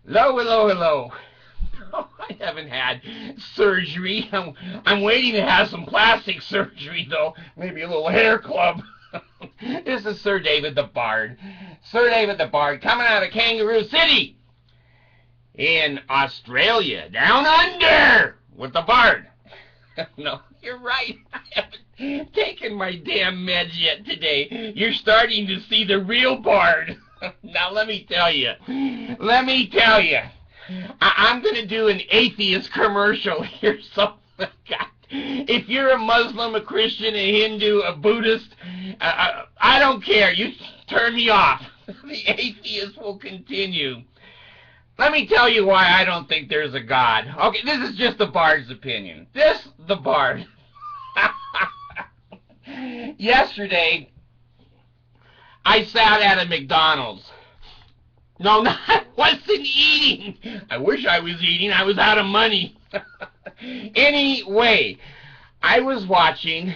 Hello, hello, hello. Oh, I haven't had surgery. I'm waiting to have some plastic surgery, though. Maybe a little hair club. This is Sir David the Bard. Sir David the Bard coming out of Kangaroo City in Australia, down under, with the Bard. No, you're right. I haven't taken my damn meds yet today. You're starting to see the real Bard. Now, let me tell you. I'm going to do an atheist commercial here. So, God, if you're a Muslim, a Christian, a Hindu, a Buddhist, I don't care. You turn me off. The atheist will continue. Let me tell you why I don't think there's a God. Okay, this is just the Bard's opinion. The Bard. Yesterday, I sat at a McDonald's. No, I wasn't eating. I wish I was eating. I was out of money. Anyway, I was watching.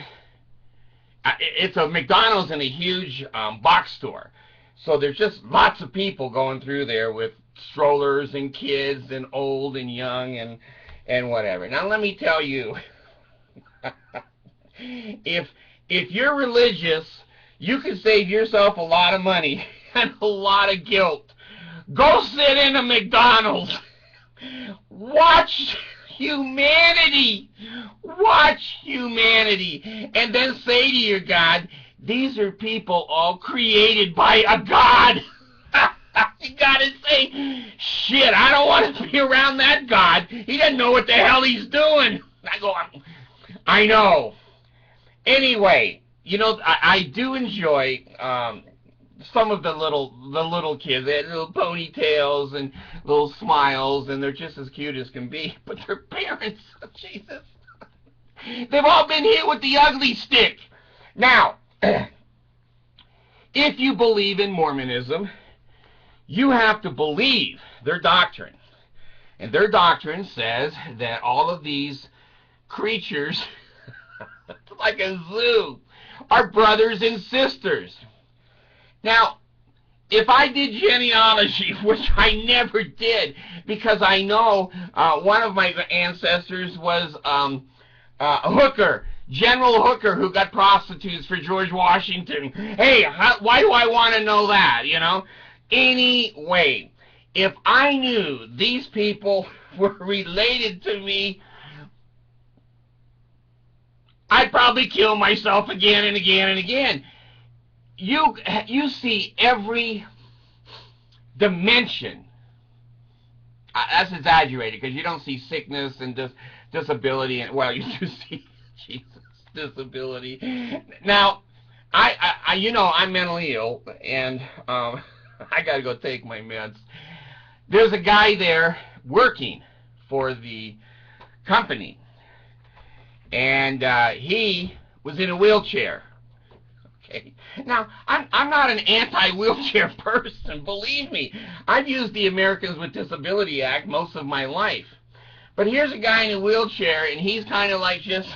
It's a McDonald's in a huge box store. So there's just lots of people going through there with strollers and kids and old and young and whatever. Now, let me tell you, if you're religious, you can save yourself a lot of money and a lot of guilt. Go sit in a McDonald's. Watch humanity. Watch humanity. And then say to your God, these are people all created by a God. You gotta say, shit, I don't want to be around that God. He doesn't know what the hell he's doing. I know. Anyway, you know, I do enjoy some of the little kids. They had little ponytails and little smiles, and they're just as cute as can be. But their parents, Jesus, they've all been hit with the ugly stick. Now, if you believe in Mormonism, you have to believe their doctrine. And their doctrine says that all of these creatures, like a zoo, are brothers and sisters. Now, if I did genealogy, which I never did, because I know one of my ancestors was a hooker, General Hooker, who got prostitutes for George Washington. Hey, why do I want to know that, you know? Anyway, if I knew these people were related to me, I'd probably kill myself again and again and again. You see every dimension. That's exaggerated, because you don't see sickness and disability, and well, you do see Jesus, disability. Now, I you know, I'm mentally ill, and I gotta go take my meds. There's a guy there working for the company, and he was in a wheelchair. Okay. Now, I'm not an anti-wheelchair person, believe me. I've used the Americans with Disability Act most of my life. But here's a guy in a wheelchair, and he's kind of like just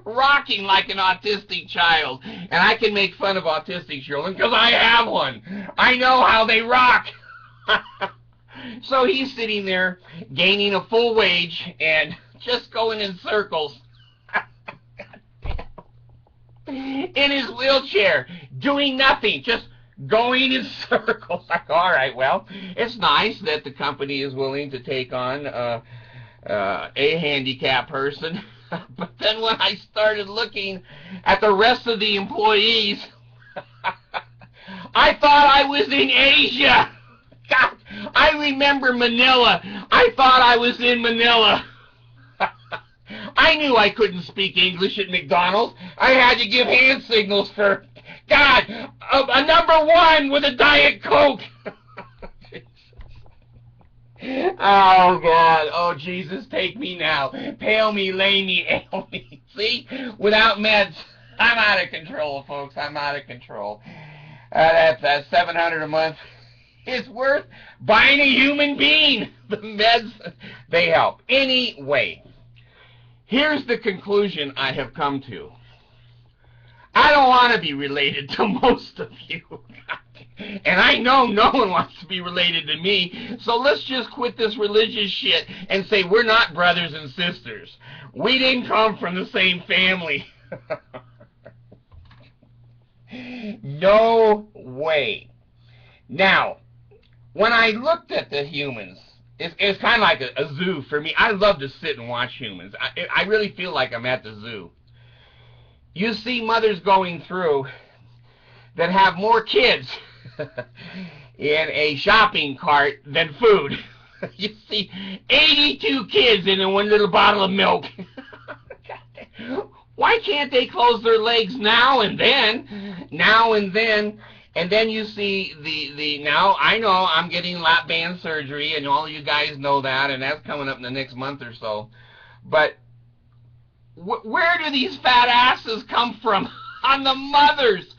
rocking like an autistic child. And I can make fun of autistic children because I have one. I know how they rock. So he's sitting there gaining a full wage and just going in circles in his wheelchair, doing nothing, just going in circles. Like, all right, well, it's nice that the company is willing to take on a handicapped person. But then when I started looking at the rest of the employees, I thought I was in Asia. God, I remember Manila. I thought I was in Manila. I knew I couldn't speak English at McDonald's. I had to give hand signals for, God, a #1 with a Diet Coke. Oh, God. Oh, Jesus, take me now. Pale me, lay me, ail me. See? Without meds, I'm out of control, folks. I'm out of control. That's $700 a month. It's worth buying a human being. The meds, they help. Anyway, here's the conclusion I have come to. I don't want to be related to most of you. God And I know no one wants to be related to me, so let's just quit this religious shit and say we're not brothers and sisters. We didn't come from the same family. No way. Now, when I looked at the humans, it's kind of like a zoo for me. I love to sit and watch humans. I really feel like I'm at the zoo. You see mothers going through that have more kids in a shopping cart than food. You see 82 kids in one little bottle of milk. Why can't they close their legs now and then? Now and then. And then you see now I know I'm getting lap band surgery, and all you guys know that, and that's coming up in the next month or so. But where do these fat asses come from on the mothers?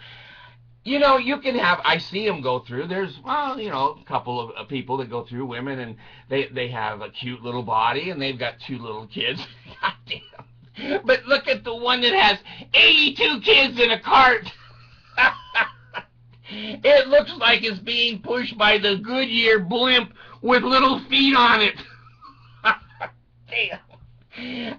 You know, you can have, I see them go through, there's, well, you know, a couple of people that go through, women, and they have a cute little body, and they've got 2 little kids. God damn. But look at the one that has 82 kids in a cart. It looks like it's being pushed by the Goodyear blimp with little feet on it. Damn.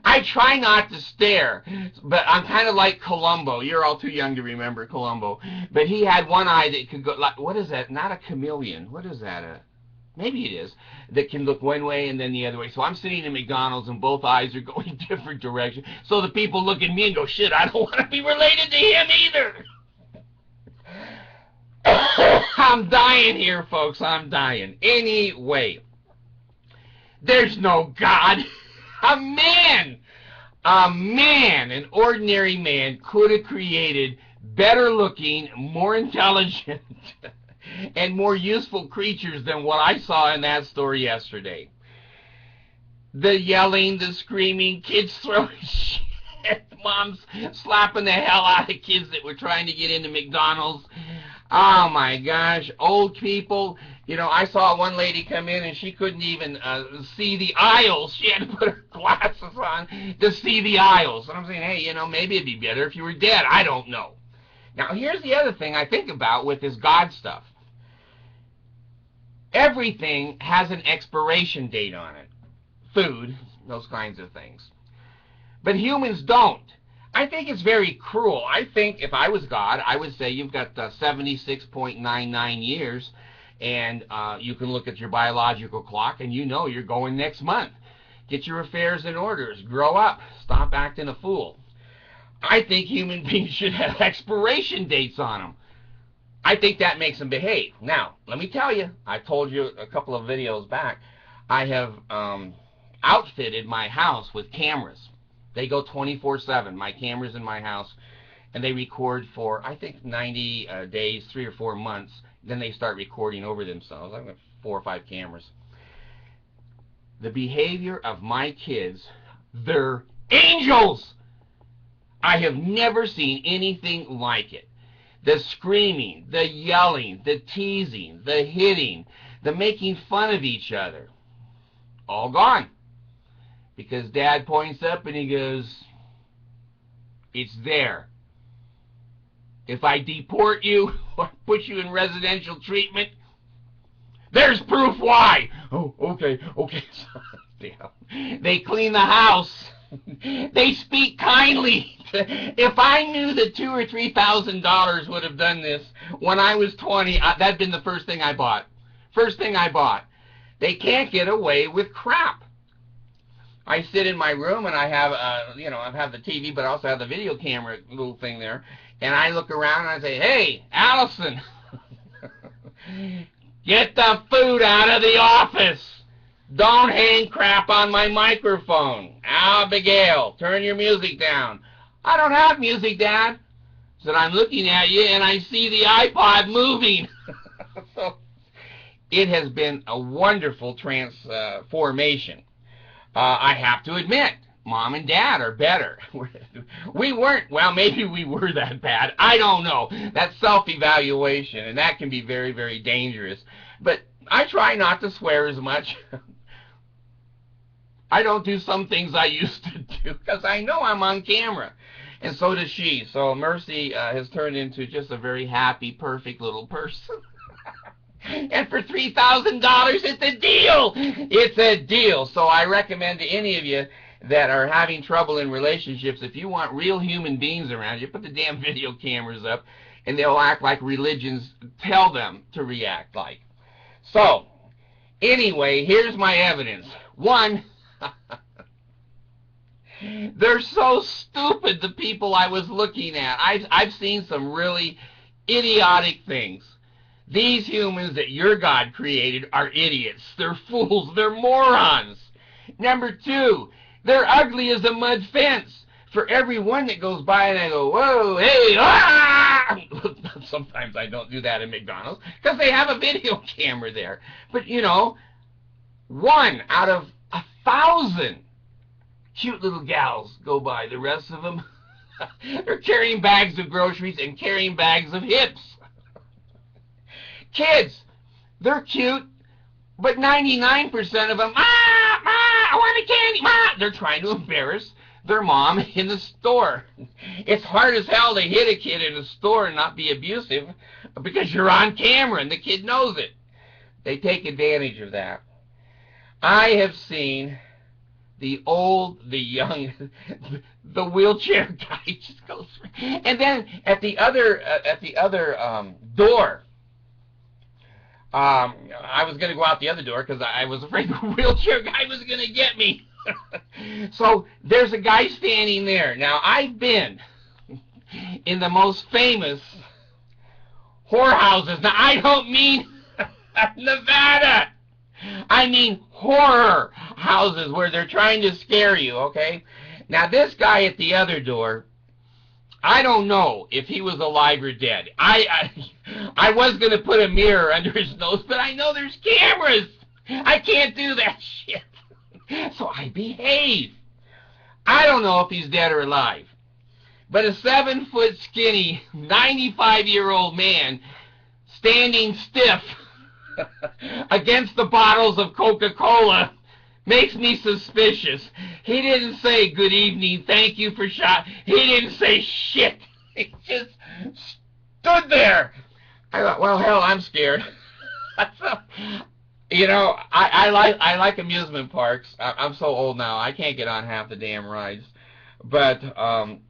I try not to stare, but I'm kind of like Columbo. You're all too young to remember Columbo. But he had one eye that could go, like, what is that? Not a chameleon. What is that? Maybe it is. That can look one way and then the other way. So I'm sitting in McDonald's and both eyes are going different directions. So the people look at me and go, shit, I don't want to be related to him either. I'm dying here, folks. I'm dying. Anyway, there's no God. A man, an ordinary man could have created better looking, more intelligent, and more useful creatures than what I saw in that story yesterday. The yelling, the screaming, kids throwing shit, moms slapping the hell out of kids that were trying to get into McDonald's. Oh my gosh, old people. You know, I saw one lady come in and she couldn't even see the aisles. She had to put her glasses on to see the aisles. And I'm saying, hey, you know, maybe it'd be better if you were dead. I don't know. Now, here's the other thing I think about with this God stuff. Everything has an expiration date on it. Food, those kinds of things. But humans don't. I think it's very cruel. I think if I was God, I would say you've got 76.99 years, and you can look at your biological clock, and you know you're going next month. Get your affairs in order. Grow up. Stop acting a fool. I think human beings should have expiration dates on them. I think that makes them behave. Now, let me tell you, I told you a couple of videos back, I have outfitted my house with cameras. They go 24/7, my cameras in my house, and they record for, I think, 90 days, 3 or 4 months. Then they start recording over themselves. I've got 4 or 5 cameras. The behavior of my kids, they're angels! I have never seen anything like it. The screaming, the yelling, the teasing, the hitting, the making fun of each other, all gone. Because Dad points up and he goes, it's there. If I deport you or put you in residential treatment, there's proof why. Oh, okay. They clean the house. They speak kindly. If I knew that $2,000 or $3,000 would have done this when I was 20, that'd been the first thing I bought. First thing I bought. They can't get away with crap. I sit in my room and I have, I have the TV, but I also have the video camera little thing there. And I look around and I say, hey, Allison, get the food out of the office. Don't hang crap on my microphone. Abigail, turn your music down. I don't have music, Dad. So I'm looking at you and I see the iPod moving. So it has been a wonderful transformation. I have to admit, Mom and Dad are better. We weren't, well, maybe we were that bad. I don't know. That's self-evaluation, and that can be very, very dangerous. But I try not to swear as much. I don't do some things I used to do because I know I'm on camera. And so does she. So Mercy has turned into just a very happy, perfect little person. And for $3,000, it's a deal. It's a deal. So I recommend to any of you that are having trouble in relationships, if you want real human beings around you, put the damn video cameras up, and they'll act like religions tell them to react like. So, anyway, here's my evidence. One, they're so stupid, the people I was looking at. I've seen some really idiotic things. These humans that your God created are idiots. They're fools. They're morons. Number two, they're ugly as a mud fence. For every one that goes by and I go, whoa, hey, ah! Sometimes I don't do that in McDonald's because they have a video camera there. But, you know, 1 out of 1,000 cute little gals go by. The rest of them, they're carrying bags of groceries and carrying bags of hips. Kids, they're cute, but 99% of them, I want a candy, Ma! They're trying to embarrass their mom in the store. It's hard as hell to hit a kid in a store and not be abusive because you're on camera and the kid knows it. They take advantage of that. I have seen the old, the young, the wheelchair guy just goes, and then at the other door. I was going to go out the other door because I was afraid the wheelchair guy was going to get me. So there's a guy standing there. Now, I've been in the most famous whorehouses. Now, I don't mean Nevada. I mean horror houses where they're trying to scare you, okay? Now, this guy at the other door, I don't know if he was alive or dead. I was going to put a mirror under his nose, but I know there's cameras. I can't do that shit. So I behave. I don't know if he's dead or alive. But a 7-foot skinny, 95-year-old man standing stiff against the bottles of Coca-Cola makes me suspicious. He didn't say good evening, thank you for shot. He didn't say shit. He just stood there. I thought, well, hell, I'm scared. You know, I like amusement parks. I'm so old now, I can't get on half the damn rides. But I'm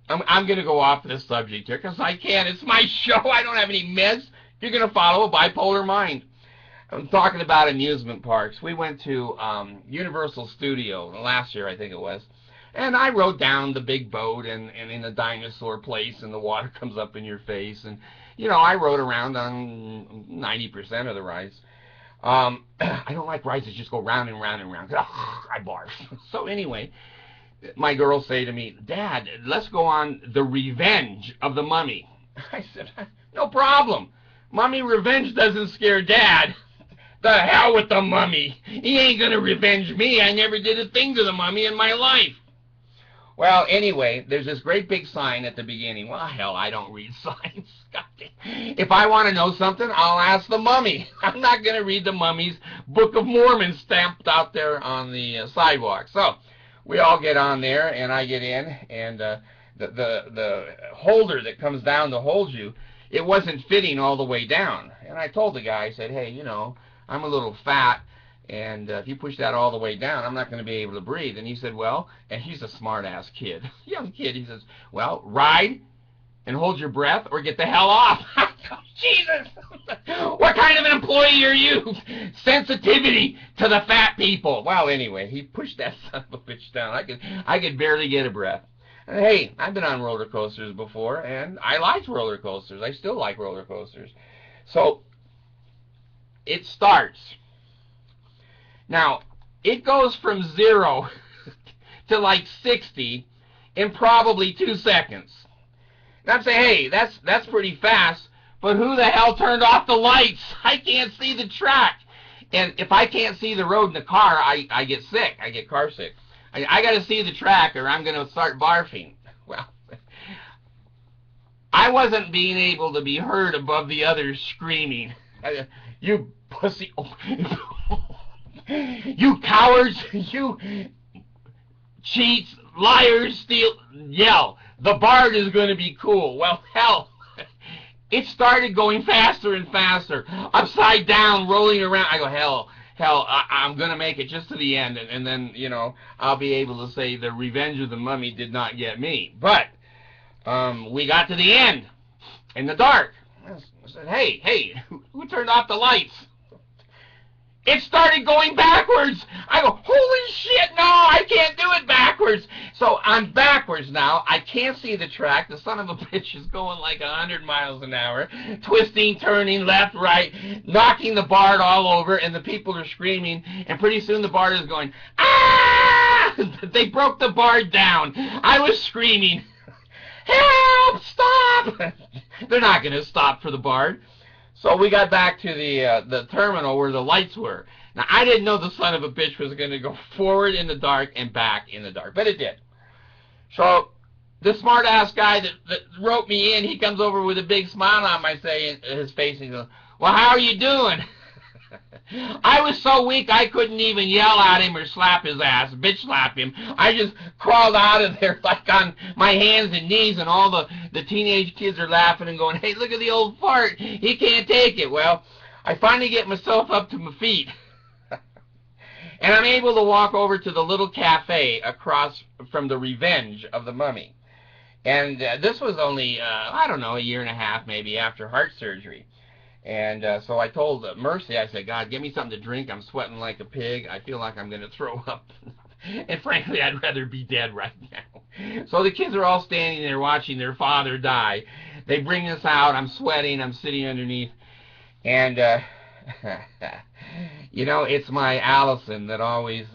going to go off this subject here because I can. It's my show. I don't have any meds. You're going to follow a bipolar mind. I'm talking about amusement parks. We went to Universal Studio last year, I think it was. And I rode down the big boat and in the dinosaur place, and the water comes up in your face. And, you know, I rode around on 90% of the rides. I don't like rides that just go round and round and round. I barf. So anyway, my girls say to me, Dad, let's go on the Revenge of the Mummy. I said, no problem. Mummy Revenge doesn't scare Dad. The hell with the mummy. He ain't gonna revenge me. I never did a thing to the mummy in my life. Well, anyway, there's this great big sign at the beginning. Well, hell, I don't read signs. If I want to know something, I'll ask the mummy. I'm not going to read the mummy's Book of Mormon stamped out there on the sidewalk. So we all get on there, and I get in, and the holder that comes down to hold you, it wasn't fitting all the way down. And I told the guy, I said, hey, you know, I'm a little fat, and if you push that all the way down, I'm not going to be able to breathe. And he said, well, and he's a smart-ass kid, young kid. He says, well, ride and hold your breath or get the hell off. Jesus! What kind of an employee are you? Sensitivity to the fat people. Well, anyway, he pushed that son of a bitch down. I could barely get a breath. And hey, I've been on roller coasters before, and I liked roller coasters. I still like roller coasters. So it starts. Now, it goes from 0 to like 60 in probably 2 seconds. And I'm saying, hey, that's pretty fast, but who the hell turned off the lights? I can't see the track. And if I can't see the road in the car, I get sick. I get car sick. I got to see the track or I'm going to start barfing. Well, I wasn't being able to be heard above the others screaming, you pussy, you cowards, you cheats, liars, steal, yell. The Bard is going to be cool. Well, hell, It started going faster and faster, upside down, rolling around. I go, hell, I'm going to make it just to the end, and then, you know, I'll be able to say the Revenge of the Mummy did not get me. But we got to the end, in the dark. I said, hey, who turned off the lights? It started going backwards. I go, holy shit, no, I can't do it backwards. So I'm backwards now. I can't see the track. The son of a bitch is going like 100 miles an hour, twisting, turning, left, right, knocking the BART all over, and the people are screaming, and pretty soon the BART is going, ah! They broke the BART down. I was screaming, help, stop! They're not going to stop for the BART. So we got back to the terminal where the lights were. Now, I didn't know the son of a bitch was going to go forward in the dark and back in the dark, but it did. So the smart-ass guy that wrote me in, he comes over with a big smile on his face, and he goes, well, how are you doing? I was so weak I couldn't even yell at him or slap his ass, bitch slap him. I just crawled out of there like on my hands and knees, and all the teenage kids are laughing and going, hey, look at the old fart. He can't take it. Well, I finally get myself up to my feet. And I'm able to walk over to the little cafe across from the Revenge of the Mummy. And this was only, I don't know, a year and a half maybe after heart surgery. And so I told Mercy, I said, God, give me something to drink. I'm sweating like a pig. I feel like I'm going to throw up. And frankly, I'd rather be dead right now. So the kids are all standing there watching their father die. They bring us out. I'm sweating. I'm sitting underneath. And, you know, it's my Allison that always,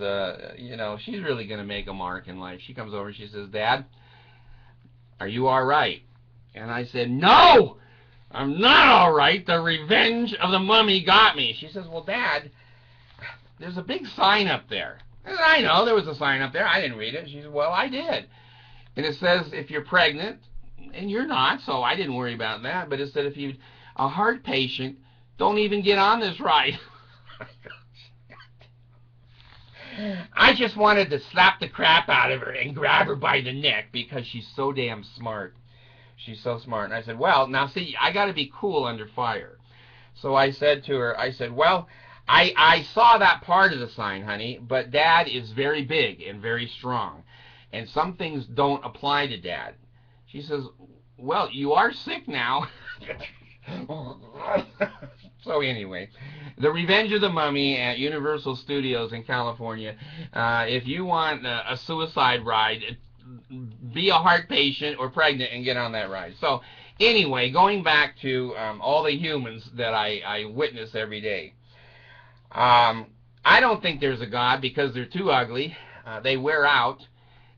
you know, she's really going to make a mark in life. She comes over and she says, Dad, are you all right? And I said, no! I'm not all right. The Revenge of the Mummy got me. She says, well, Dad, there's a big sign up there. And I know there was a sign up there. I didn't read it. She said, well, I did. And it says if you're pregnant, and you're not, so I didn't worry about that. But it said if you're a heart patient, don't even get on this ride. I just wanted to slap the crap out of her and grab her by the neck because she's so damn smart. She's so smart. And I said, well, now see, I got to be cool under fire. So I said to her, I said, well, I saw that part of the sign, honey, but Dad is very big and very strong. And some things don't apply to Dad. She says, well, you are sick now. So anyway, The Revenge of the Mummy at Universal Studios in California. If you want a suicide ride, be a heart patient or pregnant and get on that ride. So anyway, going back to all the humans that I witness every day. I don't think there's a God because they're too ugly. They wear out.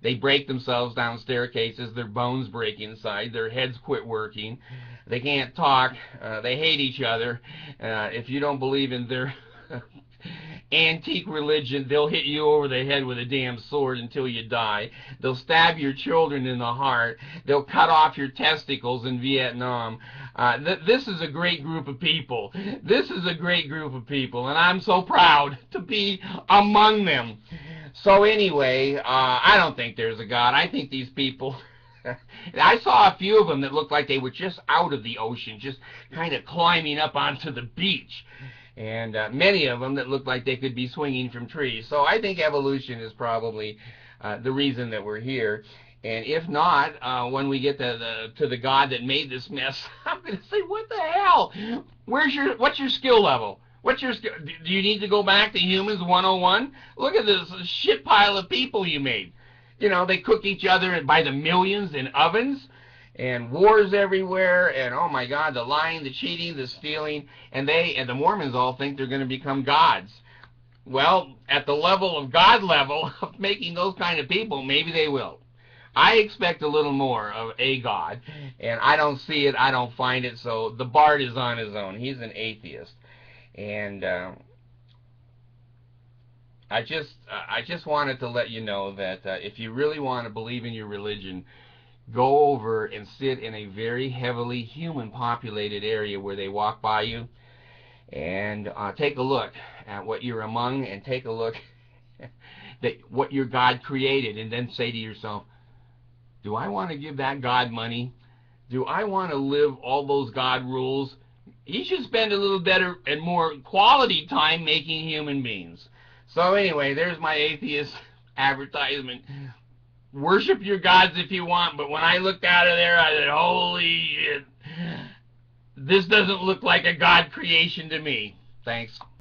They break themselves down staircases. Their bones break inside. Their heads quit working. They can't talk. They hate each other. If you don't believe in their antique religion, they'll hit you over the head with a damn sword until you die. They'll stab your children in the heart. They'll cut off your testicles in Vietnam. This is a great group of people. This is a great group of people, and I'm so proud to be among them. So anyway, I don't think there's a God. I think these people... I saw a few of them that looked like they were just out of the ocean, just kind of climbing up onto the beach. And many of them that looked like they could be swinging from trees. So I think evolution is probably the reason that we're here. And if not, when we get to the God that made this mess, I'm going to say, what the hell? What's your skill level? What's your skill? Do you need to go back to Humans 101? Look at this shit pile of people you made. You know, they cook each other by the millions in ovens, and wars everywhere, and oh my God, the lying, the cheating, the stealing, and the Mormons all think they're going to become gods. Well, at the level of God level of making those kind of people, maybe they will. I expect a little more of a God, and I don't see it, I don't find it, so the BART is on his own. He's an atheist. And I just wanted to let you know that if you really want to believe in your religion, go over and sit in a very heavily human-populated area where they walk by you, and take a look at what you're among, and take a look at what your God created, and then say to yourself, do I want to give that God money? do I want to live all those God rules? He should spend a little better and more quality time making human beings. So anyway, there's my atheist advertisement. Worship your gods if you want, but when I looked out of there, I said, holy shit, this doesn't look like a God creation to me. Thanks.